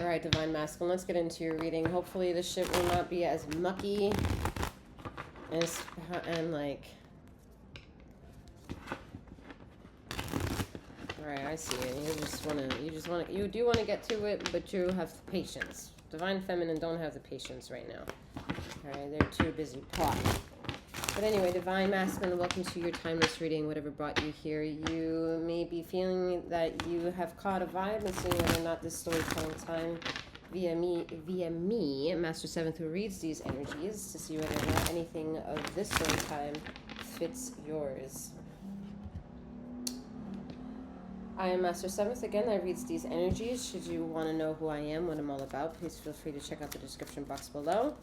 All right, Divine Masculine, let's get into your reading. Hopefully this shit will not be as mucky and like... All right, I see it. You do want to get to it, but you have patience. Divine Feminine don't have the patience right now. All right, they're too busy plotting. But anyway, Divine Masculine, welcome to your timeless reading, whatever brought you here. You may be feeling that you have caught a vibe and seeing whether or not this storytelling time via me, Master Seventh, who reads these energies, to see whether or not anything of this story time fits yours. I am Master Seventh again. I reads these energies. Should you want to know who I am, what I'm all about, please feel free to check out the description box below.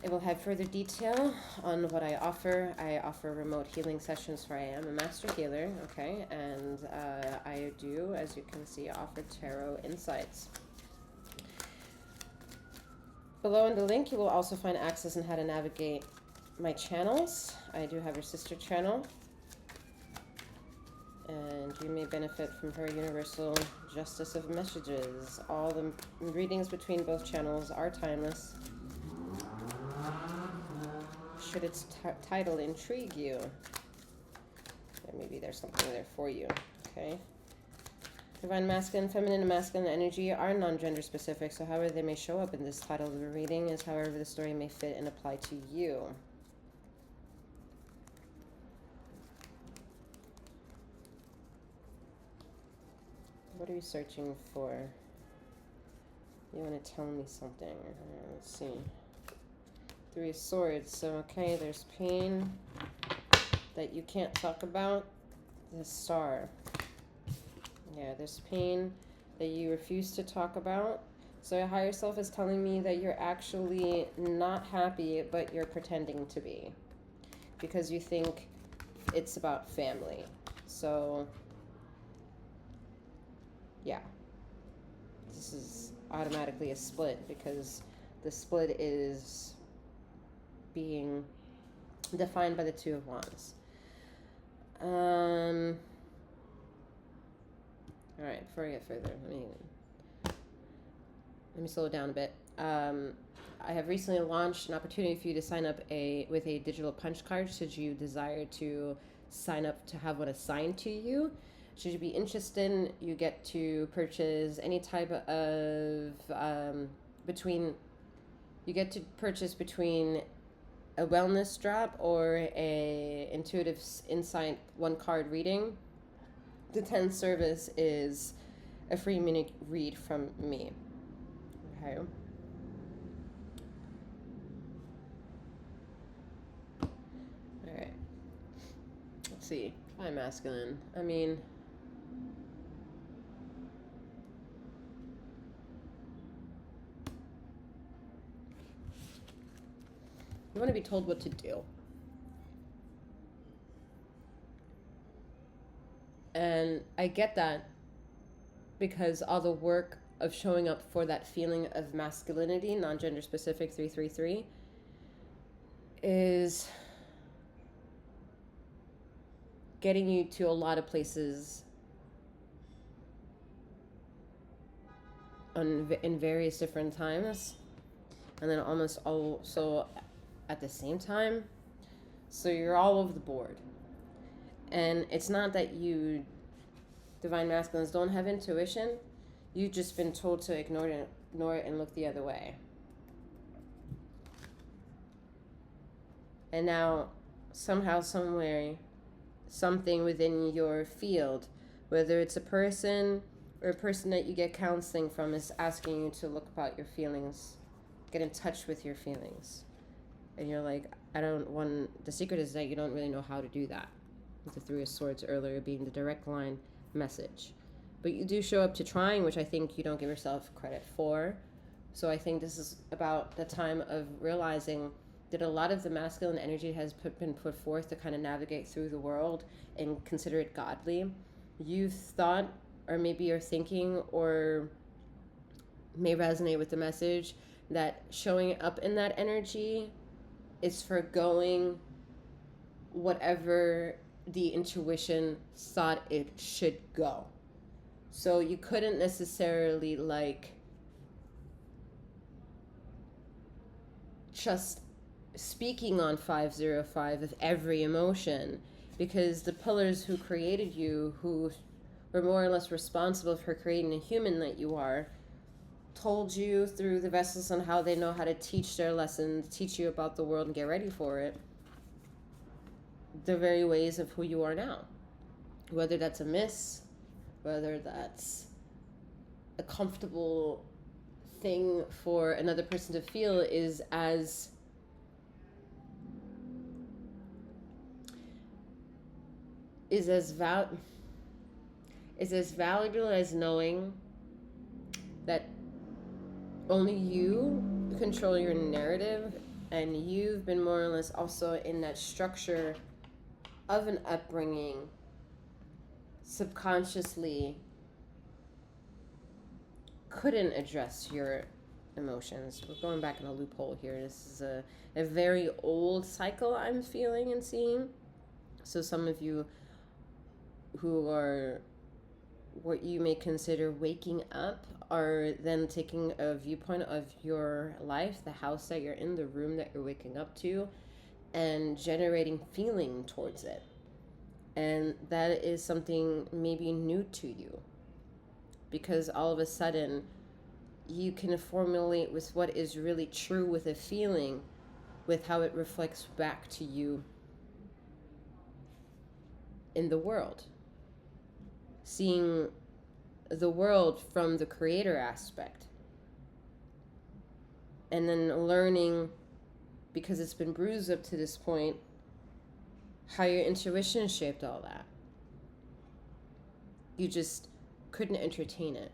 It will have further detail on what I offer. I offer remote healing sessions, for I am a master healer, okay? And I do, as you can see, offer tarot insights. Below in the link, you will also find access on how to navigate my channels. I do have your sister channel, and you may benefit from her universal justice of messages. All the readings between both channels are timeless. Should its title intrigue you, then maybe there's something there for you, okay? Divine Masculine, Feminine, and Masculine energy are non-gender specific, so however they may show up in this title of the reading is however the story may fit and apply to you. What are you searching for? You want to tell me something. Let's see. Three of Swords. So, okay, there's pain that you can't talk about. The Star. Yeah, there's pain that you refuse to talk about. So your higher self is telling me that you're actually not happy, but you're pretending to be. Because you think it's about family. So... yeah, this is automatically a split because the split is being defined by the Two of Wands. All right, before I get further, let me slow it down a bit. I have recently launched an opportunity for you to sign up with a digital punch card should you desire to sign up to have one assigned to you. Should you be interested, you get to purchase any type of between a wellness drop or a intuitive insight 1-card reading. The 10th service is a free mini read from me. Okay. All right. Let's see. I'm masculine. I mean, you want to be told what to do. And I get that because all the work of showing up for that feeling of masculinity, non-gender specific 333, is getting you to a lot of places in various different times, and then almost also at the same time. So you're all over the board. And it's not that you Divine Masculines don't have intuition. You've just been told to ignore it and look the other way. And now, somehow, somewhere, something within your field, whether it's a person or a person that you get counseling from, is asking you to look about your feelings, get in touch with your feelings. And you're like, the secret is that you don't really know how to do that. With the Three of Swords earlier being the direct line message. But you do show up to trying, which I think you don't give yourself credit for. So I think this is about the time of realizing that a lot of the masculine energy has been put forth to kind of navigate through the world and consider it godly. You've thought, or maybe you're thinking, or may resonate with the message, that showing up in that energy is forgoing whatever the intuition thought it should go. So you couldn't necessarily just speaking on 505 of every emotion, because the pillars who created you, who were more or less responsible for creating the human that you are, told you through the vessels on how they know how to teach their lessons, teach you about the world and get ready for it, the very ways of who you are now. Whether that's a miss, whether that's a comfortable thing for another person to feel, is as valuable as knowing that only you control your narrative, and you've been more or less also in that structure of an upbringing subconsciously couldn't address your emotions. We're going back in a loophole here. This is a very old cycle I'm feeling and seeing. So some of you who are what you may consider waking up are then taking a viewpoint of your life, the house that you're in, the room that you're waking up to, and generating feeling towards it. And that is something maybe new to you, because all of a sudden you can formulate with what is really true with a feeling, with how it reflects back to you in the world. Seeing the world from the creator aspect, and then learning, because it's been bruised up to this point, how your intuition shaped all that. You just couldn't entertain it.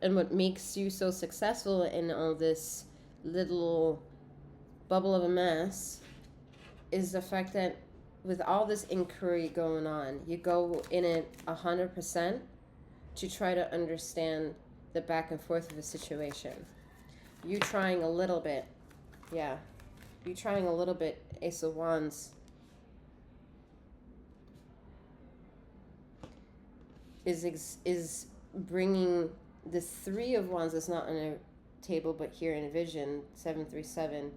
And what makes you so successful in all this little bubble of a mess is the fact that with all this inquiry going on, you go in it 100% to try to understand the back and forth of a situation. You trying a little bit, Ace of Wands, is bringing the Three of Wands that's not on a table but here in vision, 737,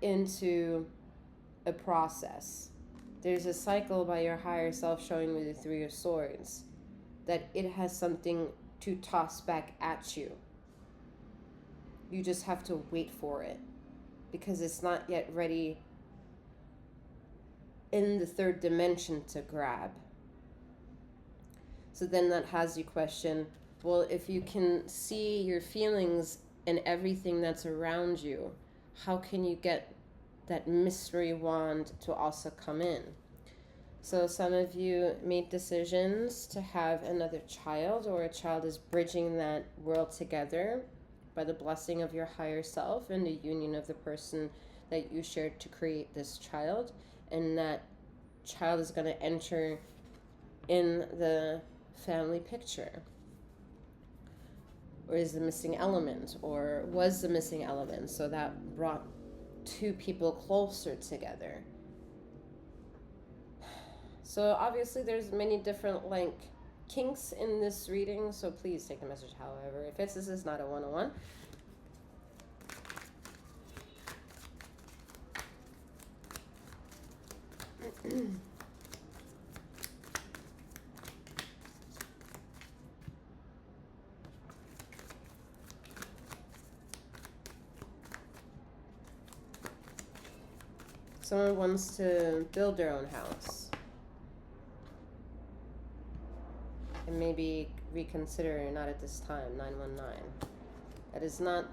into a process. There's a cycle by your higher self showing me the Three of Swords, that it has something to toss back at you. You just have to wait for it, because it's not yet ready in the third dimension to grab. So then that has you question, well, if you can see your feelings and everything that's around you, how can you get that mystery wand to also come in? So some of you made decisions to have another child, or a child is bridging that world together by the blessing of your higher self and the union of the person that you shared to create this child. And that child is going to enter in the family picture, or is the missing element, or was the missing element. So that brought two people closer together. So obviously there's many different kinks in this reading, so please take the message however it fits. This is not a 101. Someone wants to build their own house and maybe reconsider, not at this time. 919.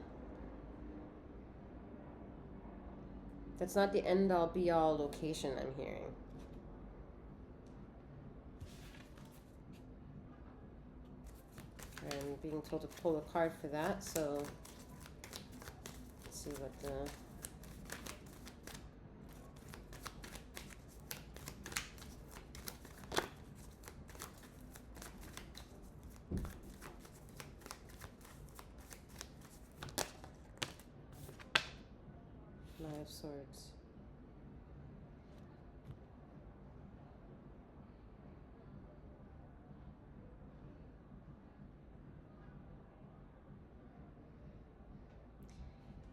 That's not the end all be all location I'm hearing. I'm being told to pull a card for that, so let's see what the... Knight of Swords.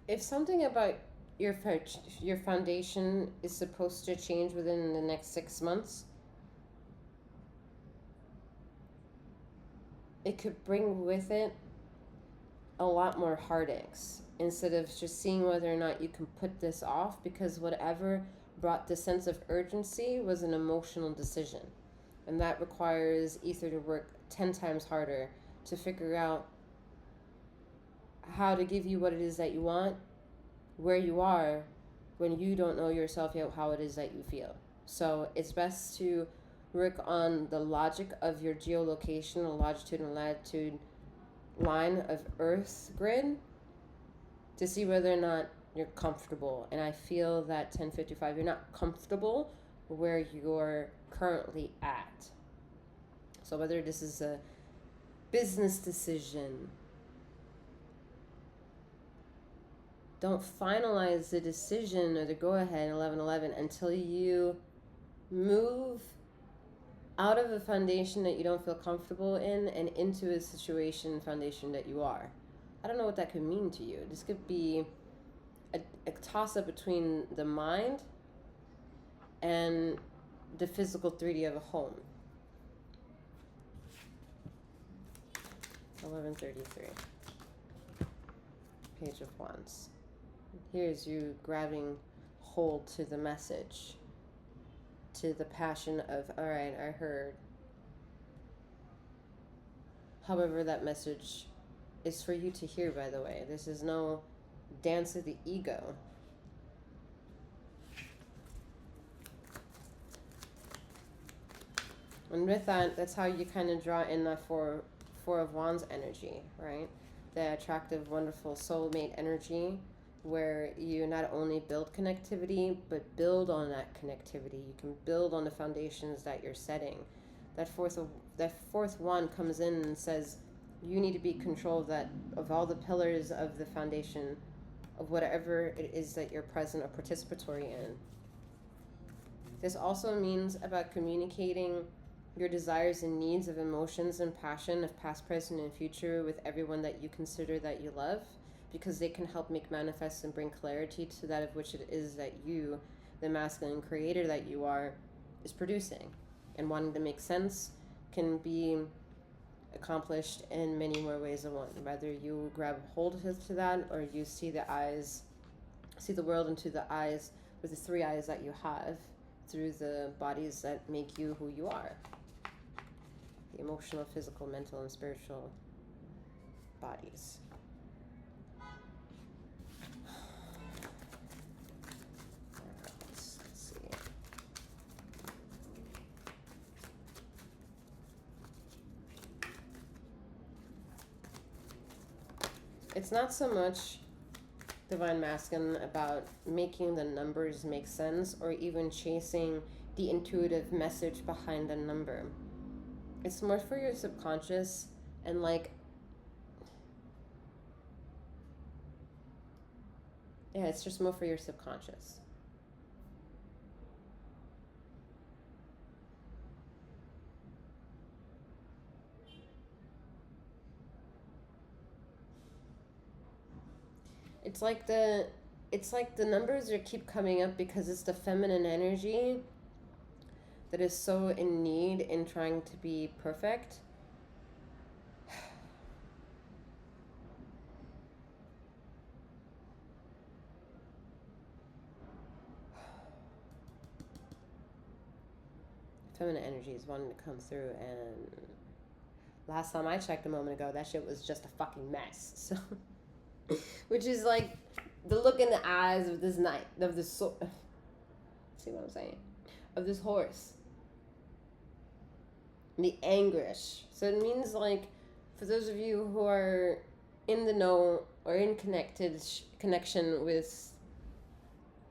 if something about your foundation is supposed to change within the next 6 months, it could bring with it a lot more heartaches instead of just seeing whether or not you can put this off, because whatever brought the sense of urgency was an emotional decision. And that requires ether to work 10 times harder to figure out how to give you what it is that you want, where you are, when you don't know yourself yet how it is that you feel. So it's best to work on the logic of your geolocation, the longitude and latitude line of Earth grid, to see whether or not you're comfortable. And I feel that 1055, you're not comfortable where you're currently at. So whether this is a business decision, don't finalize the decision or the go-ahead in 1111 until you move out of a foundation that you don't feel comfortable in and into a situation foundation that you are. I don't know what that could mean to you. This could be a toss-up between the mind and the physical 3D of a home. 1133. Page of Wands. Here's you grabbing hold to the message, to the passion of, all right, I heard. However, that message is for you to hear, by the way. This is no dance of the ego. And with that, that's how you kind of draw in that four of Wands energy, right? The attractive, wonderful soulmate energy, where you not only build connectivity, but build on that connectivity. You can build on the foundations that you're setting. That fourth one comes in and says, you need to be in control of all the pillars of the foundation of whatever it is that you're present or participatory in. This also means about communicating your desires and needs of emotions and passion of past, present, and future with everyone that you consider that you love, because they can help make manifest and bring clarity to that of which it is that you, the masculine creator that you are, is producing. And wanting to make sense can be accomplished in many more ways than one. Whether you grab hold to that, or you see the world into the eyes, with the three eyes that you have, through the bodies that make you who you are. The emotional, physical, mental, and spiritual bodies. Let's see. It's not so much Divine Masculine about making the numbers make sense or even chasing the intuitive message behind the number. It's more for your subconscious and it's just more for your subconscious. It's like the numbers keep coming up because it's the feminine energy that is so in need in trying to be perfect. Feminine energy is wanting to come through, and last time I checked a moment ago, that shit was just a fucking mess. So, which is like the look in the eyes of this see what I'm saying? Of this horse. The anguish. So it means for those of you who are in the know or in connection with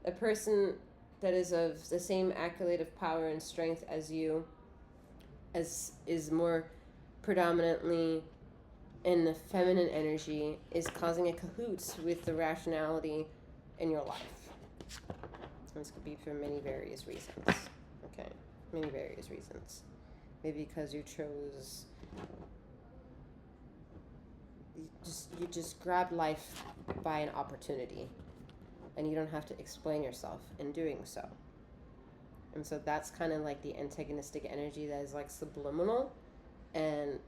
a person that is of the same accolade of power and strength as you, as is more predominantly in the feminine energy, is causing a cahoots with the rationality in your life. And this could be for many various reasons. Okay, many various reasons. Maybe because you chose you just grab life by an opportunity, and you don't have to explain yourself in doing so. And so that's kind of like the antagonistic energy that is like subliminal, and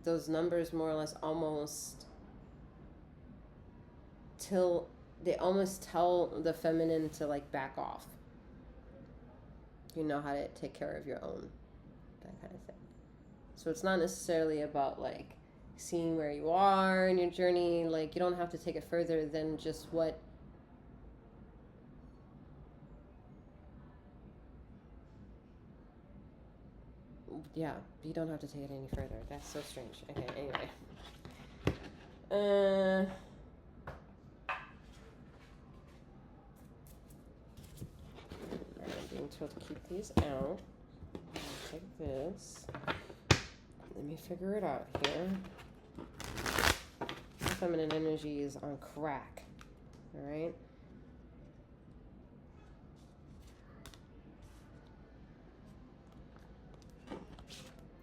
those numbers more or less almost almost tell the feminine to like back off. You know how to take care of your own, that kind of thing. So it's not necessarily about like seeing where you are in your journey. Like, you don't have to take it further than just what you don't have to take it any further. That's so strange. Okay, anyway. I'm being told to keep these out. Take this. Let me figure it out here. The feminine energy is on crack. Alright?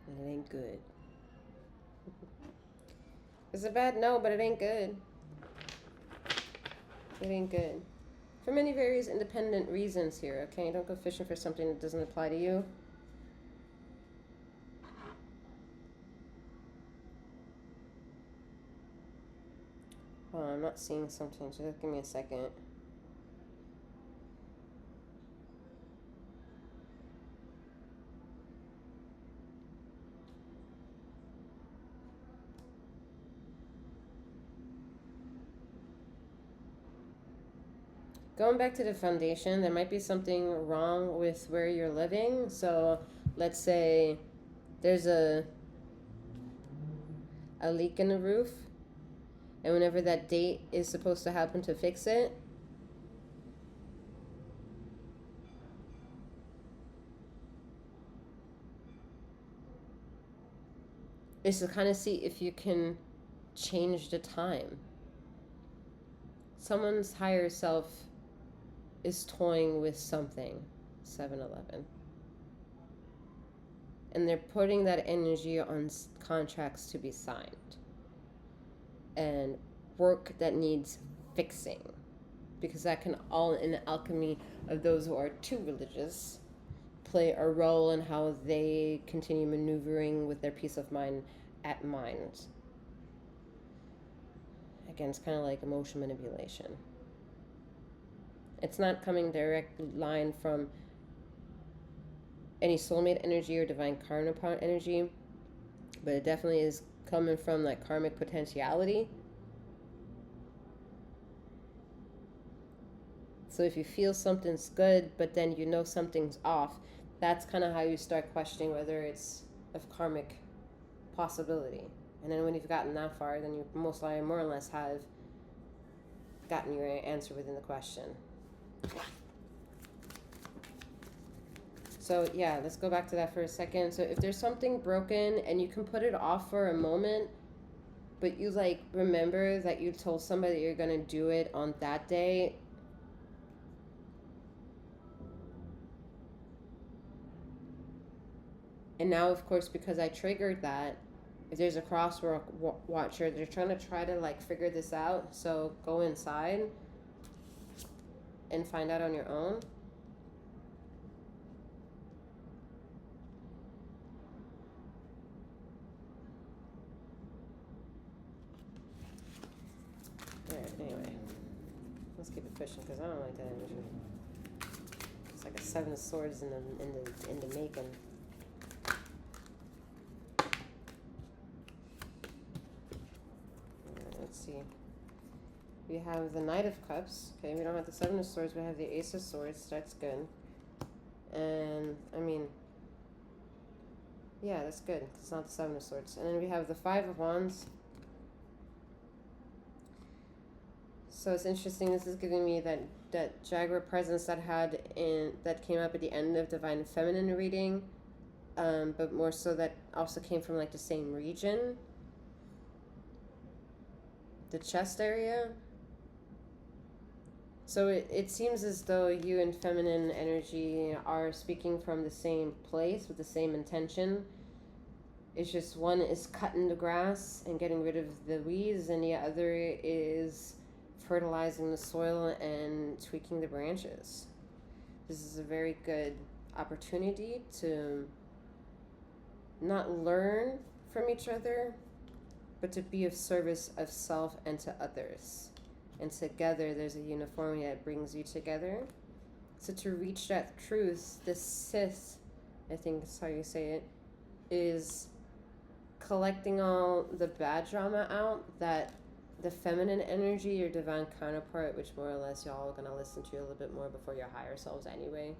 And it ain't good. Is it bad? No, but it ain't good. It ain't good. For many various independent reasons here, okay? Don't go fishing for something that doesn't apply to you. Oh, I'm not seeing something. Just give me a second. Going back to the foundation, there might be something wrong with where you're living. So let's say there's a leak in the roof, and whenever that date is supposed to happen to fix it, is to kind of see if you can change the time. Someone's higher self is toying with something, 7-Eleven. And they're putting that energy on contracts to be signed. And work that needs fixing. Because that can all, in the alchemy of those who are too religious, play a role in how they continue maneuvering with their peace of mind at mind. Again, it's kind of like emotion manipulation. It's not coming direct line from any soulmate energy or divine counterpart energy, but it definitely is coming from like karmic potentiality. So if you feel something's good, but then you know something's off, that's kind of how you start questioning whether it's of karmic possibility. And then when you've gotten that far, then you most likely more or less have gotten your answer within the question. So yeah, let's go back to that for a second. So if there's something broken and you can put it off for a moment, but you like remember that you told somebody you're gonna do it on that day, and now of course because I triggered that, if there's a crosswalk watcher, they're trying to like figure this out. So go inside and find out on your own. Alright, anyway. Let's keep it pushing because I don't like that energy. It's like a 7 of swords in the making. Let's see. We have the Knight of Cups. Okay, we don't have the 7 of Swords. We have the Ace of Swords. That's good. And, I mean, yeah, that's good. It's not the 7 of Swords. And then we have the 5 of Wands. So it's interesting. This is giving me that Jaguar presence that came up at the end of Divine Feminine reading, but more so that also came from like the same region, the chest area. So it seems as though you and feminine energy are speaking from the same place with the same intention. It's just one is cutting the grass and getting rid of the weeds, and the other is fertilizing the soil and tweaking the branches. This is a very good opportunity to not learn from each other, but to be of service of self and to others. And together there's a uniformity that brings you together. So to reach that truth, this Sith, I think that's how you say it, is collecting all the bad drama out that the feminine energy, your divine counterpart, which more or less y'all are going to listen to a little bit more before your higher selves anyway,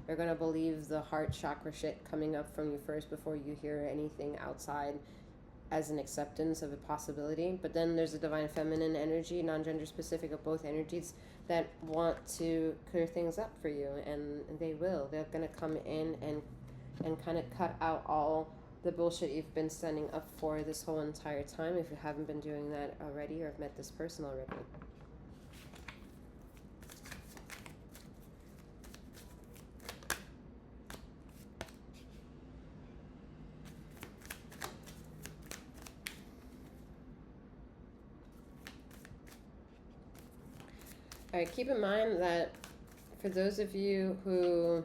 are going to believe the heart chakra shit coming up from you first before you hear anything outside as an acceptance of a possibility. But then there's a divine feminine energy, non-gender specific, of both energies that want to clear things up for you, and they will. They're going to come in and kind of cut out all the bullshit you've been standing up for this whole entire time, if you haven't been doing that already or have met this person already. All right, keep in mind that for those of you who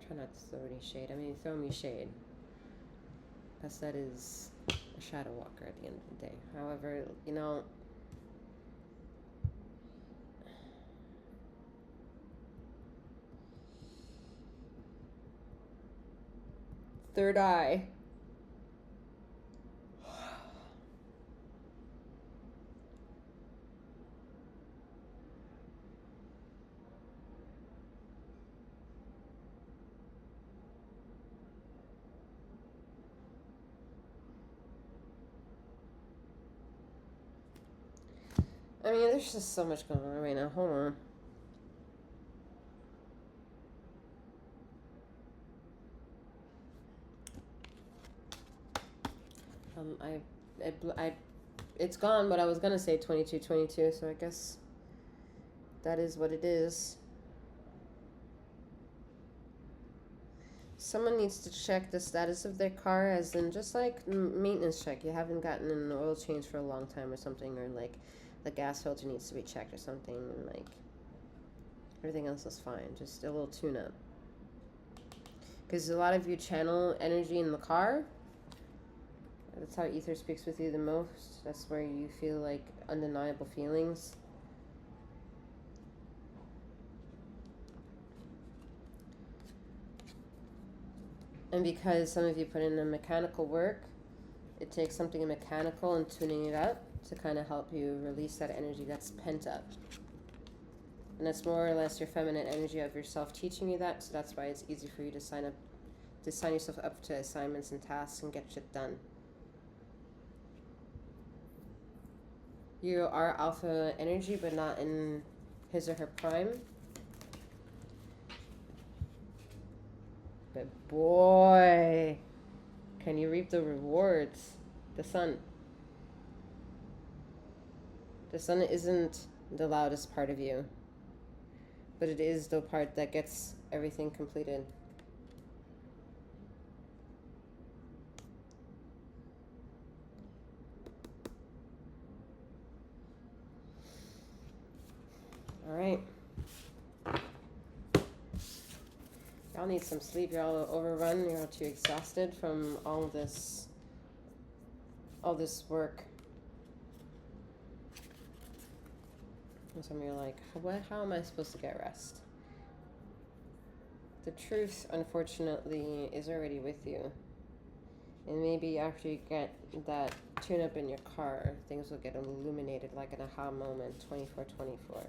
try not to throw any shade. I mean, throw me shade, because that is a shadow walker at the end of the day. However, you know, third eye. I mean, there's just so much going on right now. Hold on. It's gone, but I was gonna say 22, so I guess that is what it is. Someone needs to check the status of their car, as in just like maintenance check. You haven't gotten an oil change for a long time or something, or like the gas filter needs to be checked or something, and like everything else is fine. Just a little tune up. Because a lot of you channel energy in the car. That's how ether speaks with you the most. That's where you feel like undeniable feelings. And because some of you put in the mechanical work, it takes something mechanical and tuning it up to kind of help you release that energy that's pent up. And that's more or less your feminine energy of yourself teaching you that, so that's why it's easy for you to sign yourself up to assignments and tasks and get shit done. You are alpha energy, but not in his or her prime. But boy, can you reap the rewards. The sun. The sun isn't the loudest part of you, but it is the part that gets everything completed. All right. Y'all need some sleep. Y'all are overrun. You're too exhausted from all this work. And some of you are like, how am I supposed to get rest? The truth, unfortunately, is already with you. And maybe after you get that tune up in your car, things will get illuminated like an aha moment, 24/24.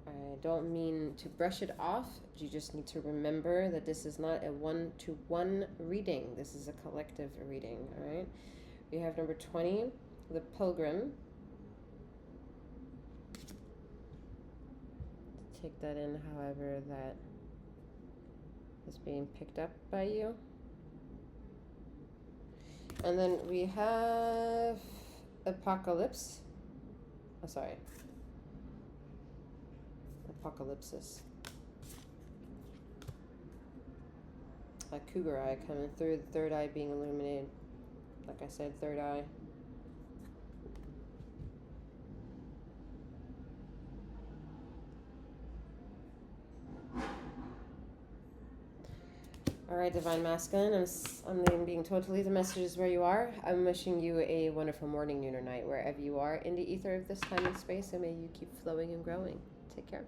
I don't mean to brush it off. You just need to remember that this is not a one-to-one reading. This is a collective reading, all right? We have number 20, the Pilgrim. Take that in however that is being picked up by you. And then we have Apocalypse. Oh, sorry. Apocalypsis. That cougar eye coming through, the third eye being illuminated. Like I said, third eye. All right, Divine Masculine, I'm being told to leave the messages where you are. I'm wishing you a wonderful morning, noon, or night, wherever you are in the ether of this time and space, and may you keep flowing and growing. Take care.